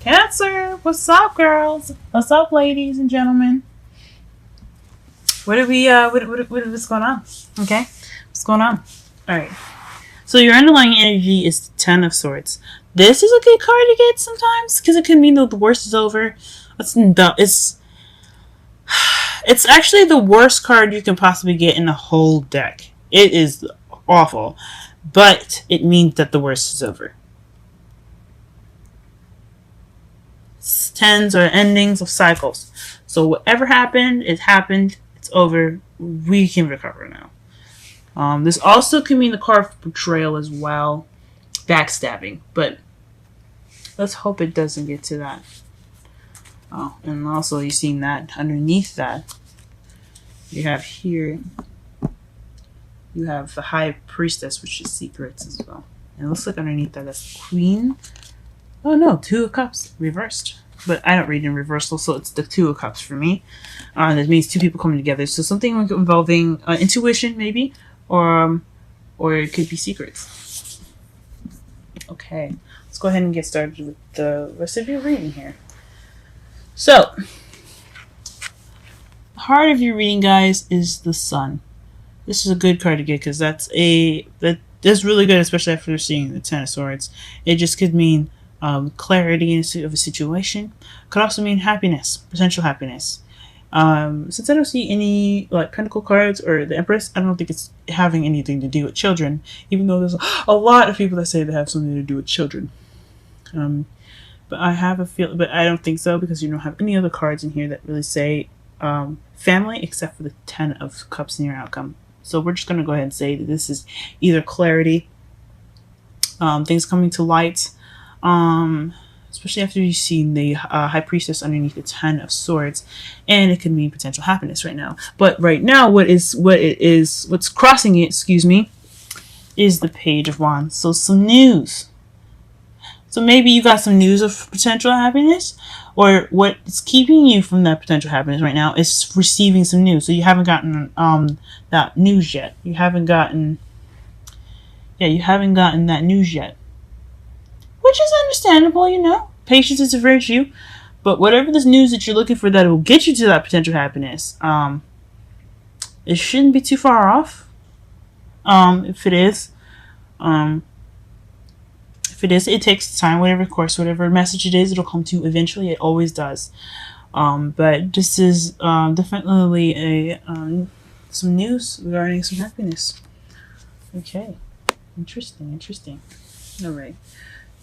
Cancer, what's up, girls? What's up, ladies and gentlemen? What what's going on? Okay, what's going on? All right. So your underlying energy is the Ten of Swords. This is a good card to get sometimes because it can mean that the worst is over. It's actually the worst card you can possibly get in the whole deck. It is awful, but it means that the worst is over. Tens are endings of cycles. So whatever happened, it happened. It's over. We can recover now. This also can mean the card for betrayal as well. Backstabbing. But let's hope it doesn't get to that. Oh, and also you've seen that underneath that. You have here. You have the High Priestess, which is secrets as well. And it looks like underneath that, that's the Queen. Oh no, Two of Cups reversed. But I don't read in reversal, so it's the Two of Cups for me. That means two people coming together. So something involving intuition, maybe, or it could be secrets. Okay, let's go ahead and get started with the rest of your reading here. So, the heart of your reading, guys, is the Sun. This is a good card to get because that's really good, especially after seeing the Ten of Swords. It just could mean clarity of a situation. Could also mean happiness, potential happiness. Since I don't see any like Pentacle cards or the Empress, I don't think it's having anything to do with children, even though there's a lot of people that say they have something to do with children. But I have a feel, but I don't think so because you don't have any other cards in here that really say family except for the Ten of Cups in your outcome. So we're just going to go ahead and say that this is either clarity, things coming to light, especially after you've seen the High Priestess underneath the Ten of Swords, and it could mean potential happiness right now. But right now, what's crossing it, is the Page of Wands. So some news. So maybe you got some news of potential happiness, or what's keeping you from that potential happiness right now is receiving some news. So you haven't gotten that news yet. You haven't gotten that news yet. Which is understandable, you know. Patience is a virtue. But whatever this news that you're looking for that will get you to that potential happiness, it shouldn't be too far off. If it is, it takes time. Whatever message it is, it'll come to you eventually. It always does. But this is definitely some news regarding some happiness. Okay, interesting. All right.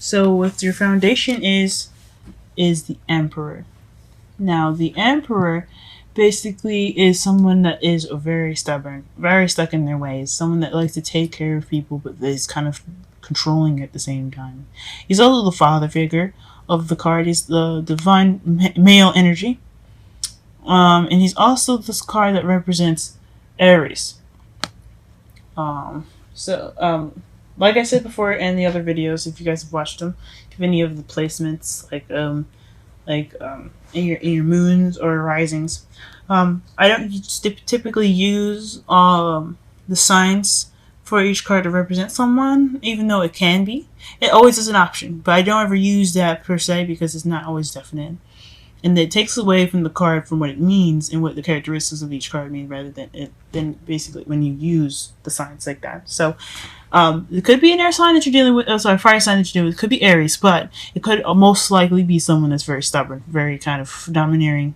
So what your foundation is the Emperor. Now, the Emperor basically is someone that is very stubborn, very stuck in their ways, someone that likes to take care of people but is kind of controlling at the same time. He's also the father figure of the card. He's the divine male energy. And he's also this card that represents Aries. Like I said before in the other videos, if you guys have watched them, if any of the placements, in your moons or risings, I don't typically use the signs for each card to represent someone, even though it can be. It always is an option, but I don't ever use that per se because it's not always definite. And it takes away from the card from what it means and what the characteristics of each card mean rather than basically when you use the signs like that. So it could be an air sign that you're dealing with, fire sign that you're dealing with. It could be Aries, but it could most likely be someone that's very stubborn, very kind of domineering,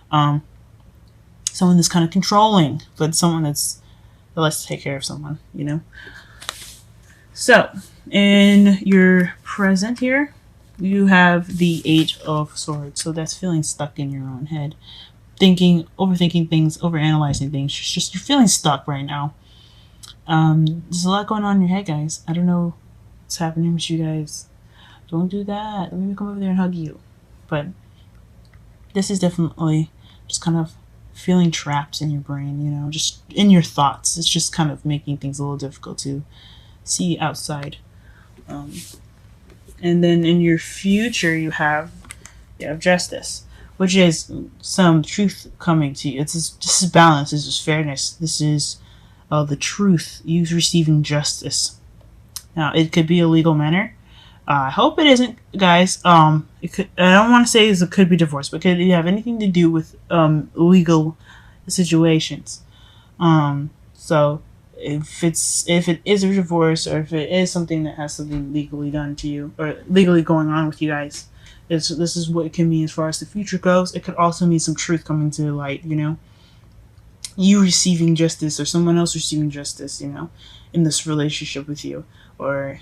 someone that's kind of controlling, but someone that likes to take care of someone, you know. So in your present here, you have the Eight of Swords. So that's feeling stuck in your own head, overthinking things, overanalyzing things. Just you're feeling stuck right now. There's a lot going on in your head, guys. I don't know what's happening with you guys. Don't do that. Let me come over there and hug you. But this is definitely just kind of feeling trapped in your brain, you know, just in your thoughts. It's just kind of making things a little difficult to see outside. And then in your future, you have justice, which is some truth coming to you. This is balance. This is fairness. This is the truth. You receiving justice. Now, it could be a legal manner. I hope it isn't, guys. It could. I don't want to say it could be divorce, but could it have anything to do with legal situations? So if it is a divorce, or if it is something that has something legally done to you or legally going on with you guys, this is what it can mean as far as the future goes. It could also mean some truth coming to the light. You receiving justice or someone else receiving justice. In this relationship with you, or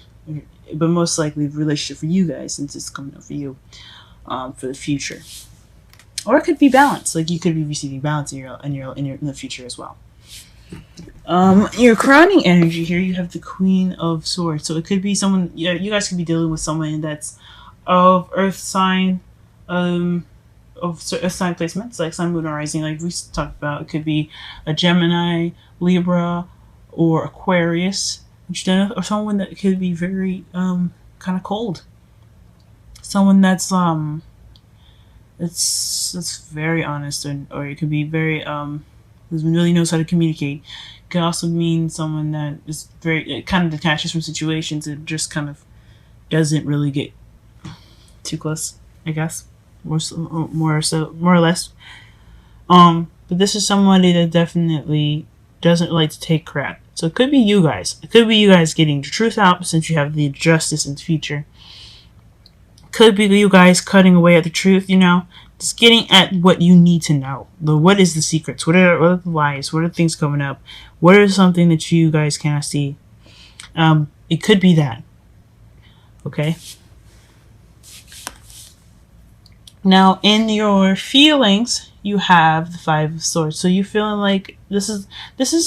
but most likely the relationship for you guys, since it's coming up for you, for the future. Or it could be balance. Like you could be receiving balance in the future as well. Your crowning energy here, you have the Queen of Swords. So it could be someone. Yeah, you guys could be dealing with someone that's of Earth sign, of Earth sign placements, like Sun, Moon, and Rising. Like we talked about, it could be a Gemini, Libra, or Aquarius, or someone that could be very kind of cold. Someone that's that's very honest, or it could be very really knows how to communicate. It could also mean someone that is very kind of detaches from situations and just kind of doesn't really get too close, I guess, more or less. But this is somebody that definitely doesn't like to take crap. So it could be you guys. It could be you guys getting the truth out, since you have the justice in the future. Could be you guys cutting away at the truth, just getting at what you need to know. What is the secrets? What are the lies? What are things coming up? What is something that you guys cannot see? It could be that. Okay. Now, in your feelings, you have the Five of Swords. So you're feeling like this is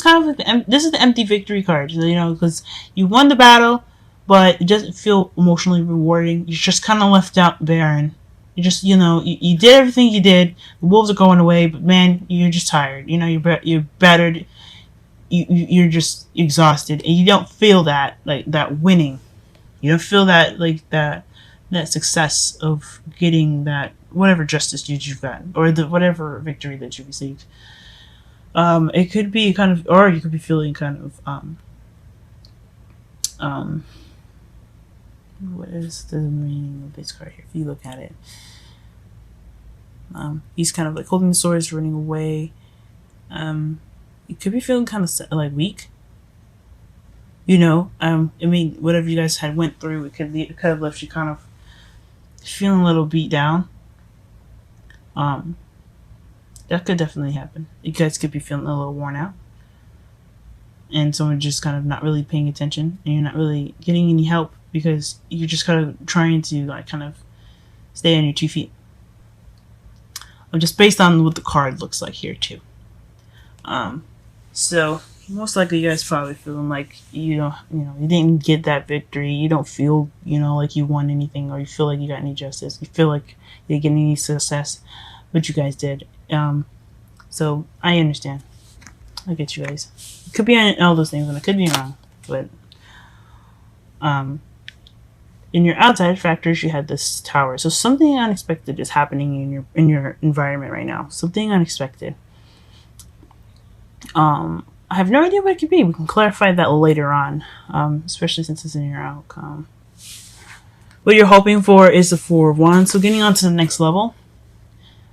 kind of like this is the empty victory card. Because you won the battle, but it doesn't feel emotionally rewarding. You're just kind of left out barren. You just, you did everything you did. The wolves are going away, but man, you're just tired. You're battered. You're just exhausted, and you don't feel that that winning. You don't feel that that success of getting that whatever justice you've gotten, or the whatever victory that you received. It could be kind of, or you could be feeling kind of what is the meaning of this card here? If you look at it, he's kind of like holding the swords, running away. You could be feeling kind of like weak. Whatever you guys had went through, it could have left you kind of feeling a little beat down. That could definitely happen. You guys could be feeling a little worn out, and someone just kind of not really paying attention, and you're not really getting any help because you're just kind of trying to kind of stay on your 2 feet. Just based on what the card looks like here too. So most likely you guys probably feeling like you didn't get that victory. You don't feel like you won anything, or you feel like you got any justice. You feel like you didn't get any success, but you guys did. So I understand. I get you guys. It could be all those things, and I could be wrong, but in your outside factors, you had this tower. So something unexpected is happening in your environment right now. Something unexpected. I have no idea what it could be. We can clarify that later on, especially since it's in your outcome. What you're hoping for is the Four of Wands. So getting on to the next level.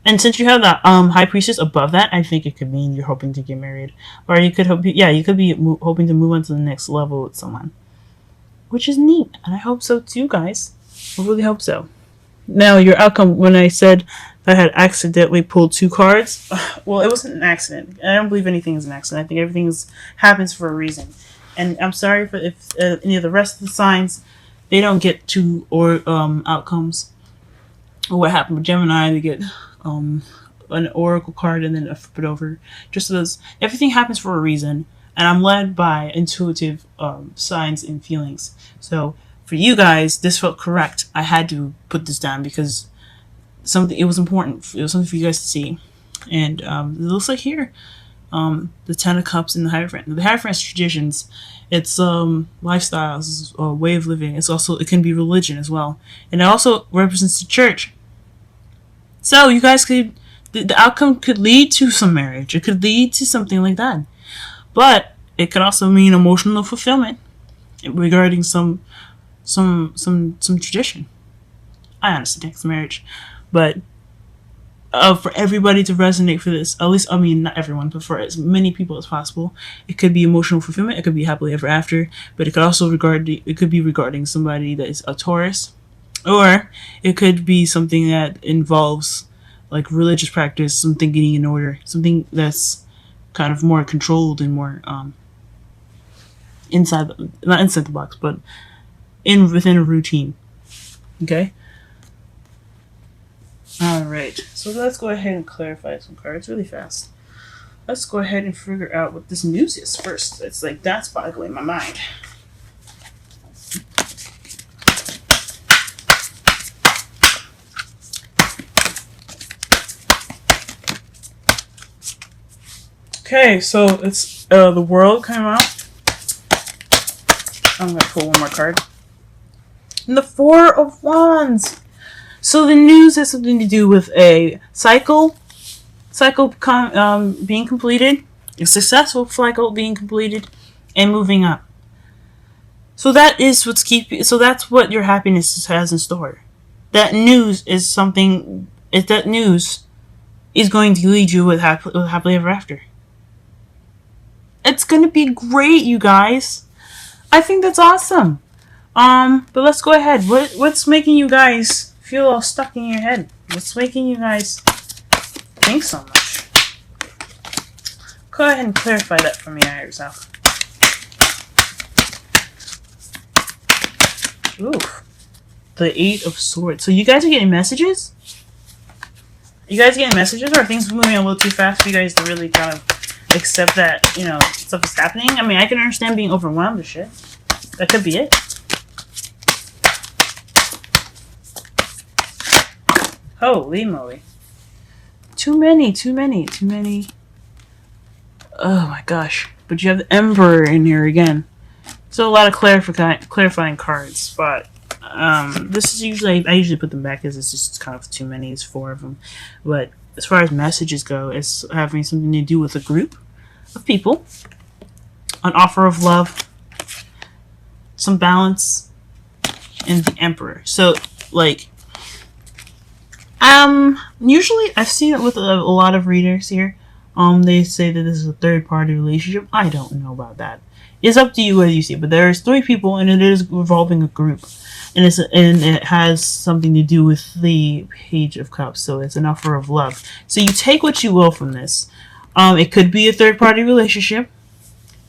And since you have that High Priestess above that, I think it could mean you're hoping to get married. Or you could you could be hoping to move on to the next level with someone. Which is neat. And I hope so too, guys. I really hope so. Now, your outcome, when I said I had accidentally pulled 2 cards, well, it wasn't an accident. I don't believe anything is an accident. I think everything happens for a reason. And I'm sorry if any of the rest of the signs, they don't get 2 outcomes. Or what happened with Gemini, they get an oracle card and then a flip it over. Just as everything happens for a reason. And I'm led by intuitive signs and feelings. So for you guys, this felt correct. I had to put this down because it was important. It was something for you guys to see. And it looks like here, the Ten of Cups and the Hierophant. The Hierophant's traditions. It's lifestyles, a way of living. It can be religion as well. And it also represents the church. So you guys the outcome could lead to some marriage. It could lead to something like that. But it could also mean emotional fulfillment regarding some some tradition. I honestly think it's marriage, but for everybody to resonate for this, at least, I mean, not everyone, but for as many people as possible, it could be emotional fulfillment, it could be happily ever after, but it could also it could be regarding somebody that is a Taurus, or it could be something that involves like religious practice, something getting in order, something that's kind of more controlled and more not inside the box, but within a routine. Okay. Alright, so let's go ahead and clarify some cards really fast. Let's go ahead and figure out what this news is first. It's like that's boggling my mind. Okay, so it's the world came out. I'm gonna pull one more card. And the Four of Wands. So the news has something to do with a cycle being completed, a successful cycle being completed, and moving up. So that is so that's what your happiness has in store. That news is something. That news is going to lead you with happily ever after. It's gonna be great, you guys. I think that's awesome. But let's go ahead. What's making you guys feel all stuck in your head? What's making you guys think so much? Go ahead and clarify that for me yourself. Ooh. The Eight of Swords. So you guys are getting messages? You guys getting messages, or are things moving a little too fast for you guys to really kind of accept that, stuff is happening? I mean, I can understand being overwhelmed with shit. That could be it. Holy moly. Too many. Oh my gosh. But you have the Emperor in here again. So a lot of clarifying cards, but this is I usually put them back as it's just kind of too many. It's 4 of them. But as far as messages go, it's having something to do with a group of people, an offer of love, some balance, and the Emperor. So, like, usually I've seen it with a lot of readers here. They say that this is a third-party relationship. I don't know about that. It's up to you whether you see it, but there's 3 people, and it is involving a group, and it has something to do with the Page of Cups. So it's an offer of love. So you take what you will from this. It could be a third-party relationship.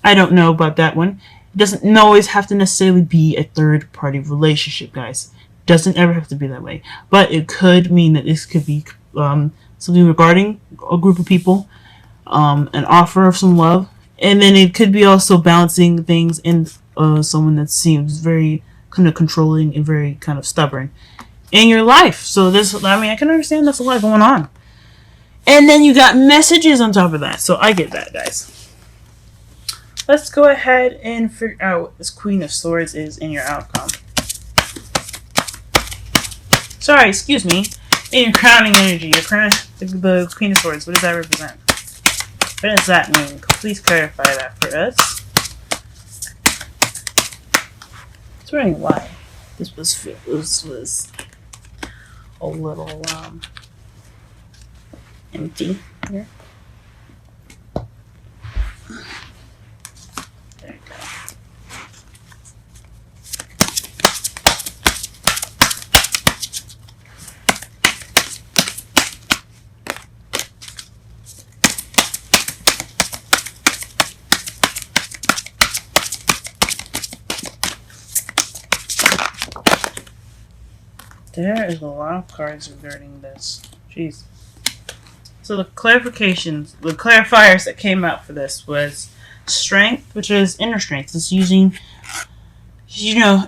I don't know about that one. It doesn't always have to necessarily be a third-party relationship, guys. Doesn't ever have to be that way. But it could mean that this could be something regarding a group of people, an offer of some love, and then it could be also balancing things in someone that seems very kind of controlling and very kind of stubborn in your life. So I can understand that's a lot going on. And then you got messages on top of that. So I get that, guys. Let's go ahead and figure out what this Queen of Swords is in your outcome. Sorry, excuse me. In your crowning energy, the Queen of Swords, what does that represent? What does that mean? Please clarify that for us. I was wondering why this was a little empty here. There you go. There is a lot of cards regarding this. Jeez. So the clarifications, the clarifiers that came out for this was strength, which is inner strength. It's using, you're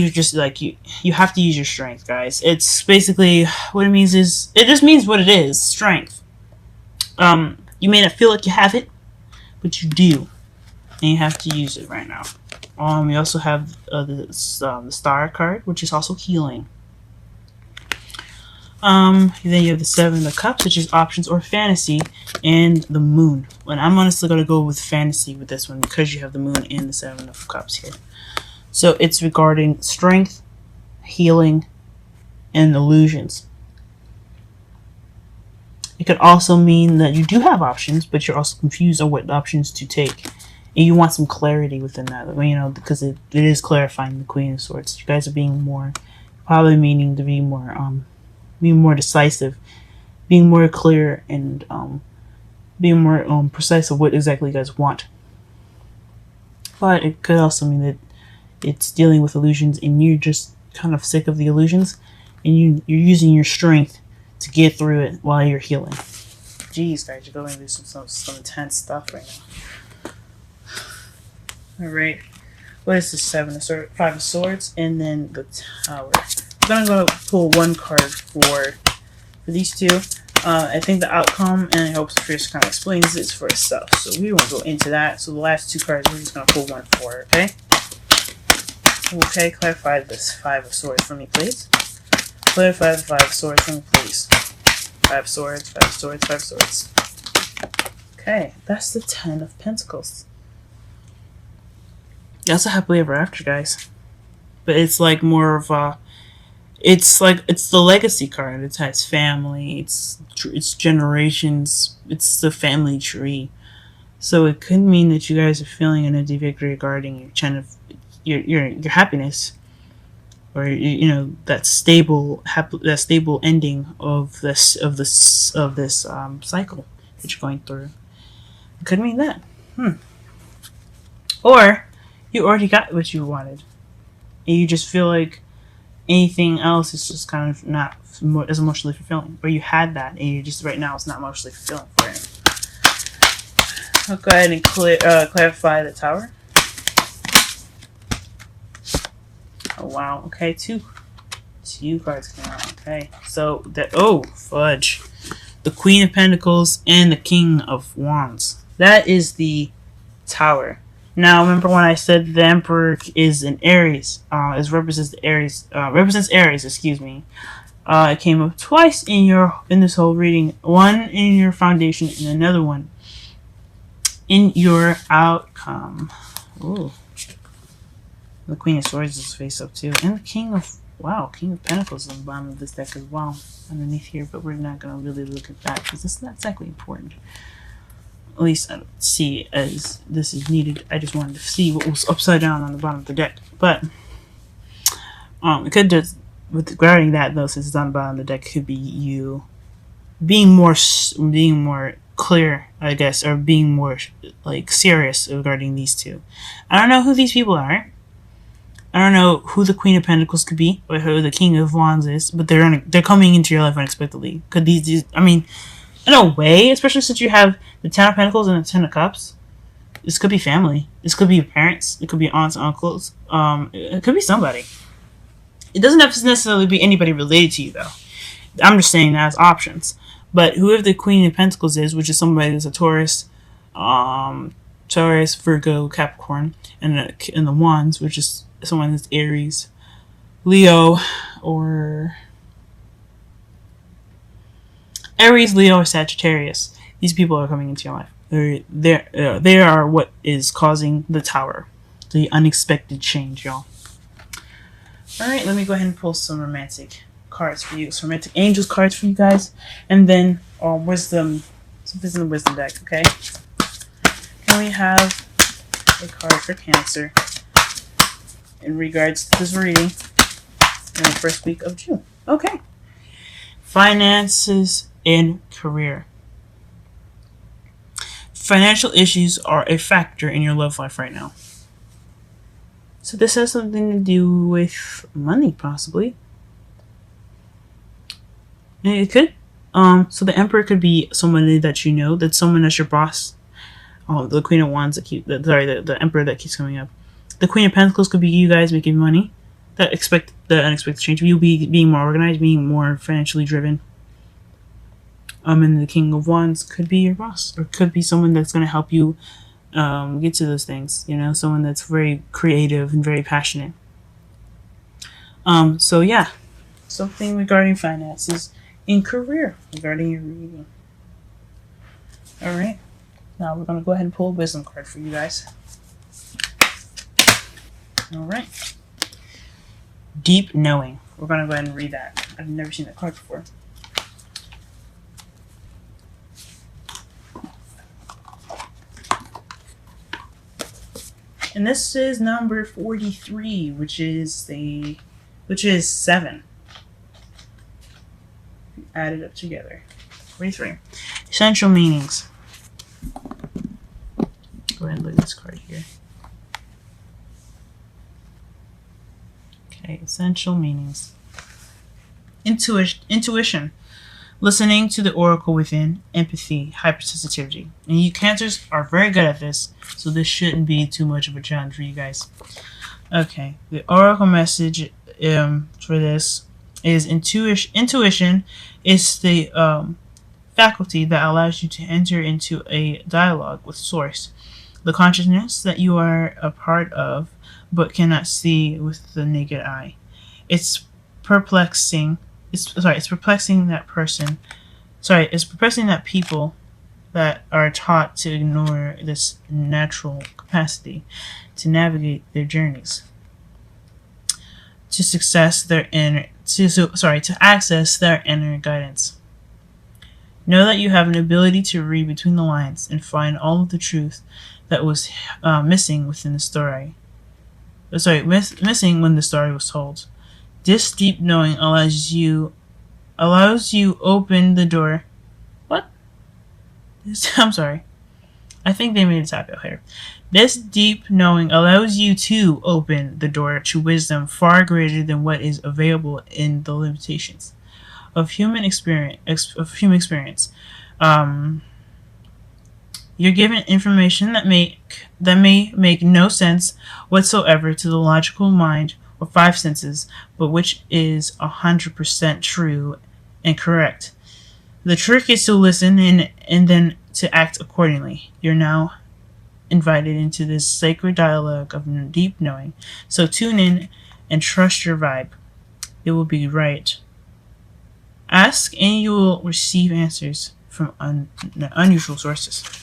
just like, you have to use your strength, guys. It's basically, what it means is, it just means what it is, strength. You may not feel like you have it, but you do. And you have to use it right now. We also have the Star card, which is also healing. Then you have the Seven of Cups, which is options or fantasy, and the Moon. And I'm honestly going to go with fantasy with this one because you have the Moon and the Seven of Cups here. So it's regarding strength, healing, and illusions. It could also mean that you do have options, but you're also confused on what options to take. And you want some clarity within that, because it is clarifying the Queen of Swords. You guys are being more, probably meaning to be more decisive, being more clear, and being more precise of what exactly you guys want. But it could also mean that it's dealing with illusions, and you're just kind of sick of the illusions, and you're using your strength to get through it while you're healing. Jeez, guys, you're going through some intense stuff right now. Alright. What is this? 5 of Swords, and then the Tower. I'm gonna go pull one card for these two. I think the outcome, and I hope Sophia kind of explains this for itself. So we won't go into that. So the last two cards, we're just gonna pull one for, okay? Okay, clarify this 5 of Swords for me, please. Clarify the 5 of Swords for me, please. 5 Swords, 5 Swords, 5 Swords. Okay, that's the 10 of Pentacles. That's a happily ever after, guys. But it's like more of a... It's the legacy card. It has family. It's generations. It's the family tree. So it could mean that you guys are feeling an empty victory regarding your happiness, or that stable ending of this cycle that you're going through. It could mean that. Or you already got what you wanted, and you just feel like anything else is just kind of not as emotionally fulfilling. Or you had that, and you just right now it's not emotionally fulfilling for you. I'll go ahead and clarify the Tower. Oh wow. Okay, two cards came out. Okay, so fudge, the Queen of Pentacles and the King of Wands. That is the Tower. Now, remember when I said the Emperor is in Aries? Represents Aries. Excuse me. It came up twice in this whole reading. One in your foundation, and another one in your outcome. Ooh. The Queen of Swords is face up too, and the King of Pentacles on the bottom of this deck as well, underneath here. But we're not gonna really look at that because it's not exactly important. At least I don't see as this is needed. I just wanted to see what was upside down on the bottom of the deck. But it could just, regarding that though, since it's on the bottom of the deck, could be you being more clear, I guess, or being more like serious regarding these two. I don't know who these people are. I don't know who the Queen of Pentacles could be, or who the King of Wands is, but they're coming into your life unexpectedly. Could these? I mean, in a way, especially since you have the 10 of Pentacles and the 10 of Cups, this could be family. This could be your parents. It could be aunts and uncles. It could be somebody. It doesn't have to necessarily be anybody related to you, though. I'm just saying that as options. But whoever the Queen of Pentacles is, which is somebody that's a Taurus, Virgo, Capricorn, and the Wands, which is someone that's Aries, Leo, or Sagittarius. These people are coming into your life. They are what is causing the Tower, the unexpected change, y'all. All right, let me go ahead and pull some romantic cards for you, some romantic angels cards for you guys, and then wisdom. Something in the wisdom deck. Okay. Can we have a card for Cancer in regards to this reading in the first week of June? Okay. Finances and career. Financial issues are a factor in your love life right now. So this has something to do with money, possibly. It could. So the Emperor could be somebody that you know, that's someone that's your boss. The Queen of Wands the Emperor that keeps coming up. The Queen of Pentacles could be you guys making money. The unexpected change. You being more organized, being more financially driven. And the King of Wands could be your boss, or could be someone that's going to help you get to those things. Someone that's very creative and very passionate. So yeah, something regarding finances and career regarding your reading. All right, now we're going to go ahead and pull a wisdom card for you guys. All right. Deep knowing. We're going to go ahead and read that. I've never seen that card before. And this is number 43, which is 7. Add it up together. 43. Essential meanings. Go ahead and look at this card here. Okay, essential meanings. Intuition. Listening to the oracle within, empathy, hypersensitivity. And you cancers are very good at this, so this shouldn't be too much of a challenge for you guys. Okay, the oracle message for this is intuition is the faculty that allows you to enter into a dialogue with source, the consciousness that you are a part of but cannot see with the naked eye. It's perplexing that people that are taught to ignore this natural capacity to navigate their journeys, to access their inner guidance. Know that you have an ability to read between the lines and find all of the truth that was missing within the story. Missing when the story was told. This deep knowing allows you open the door. What? I'm sorry. I think they made a typo here. This deep knowing allows you to open the door to wisdom far greater than what is available in the limitations of human experience. You're given information that may make no sense whatsoever to the logical mind or 5 senses, but which is 100% true and correct. The trick is to listen and then to act accordingly. You're now invited into this sacred dialogue of deep knowing. So tune in and trust your vibe. It will be right. Ask and you will receive answers from unusual sources.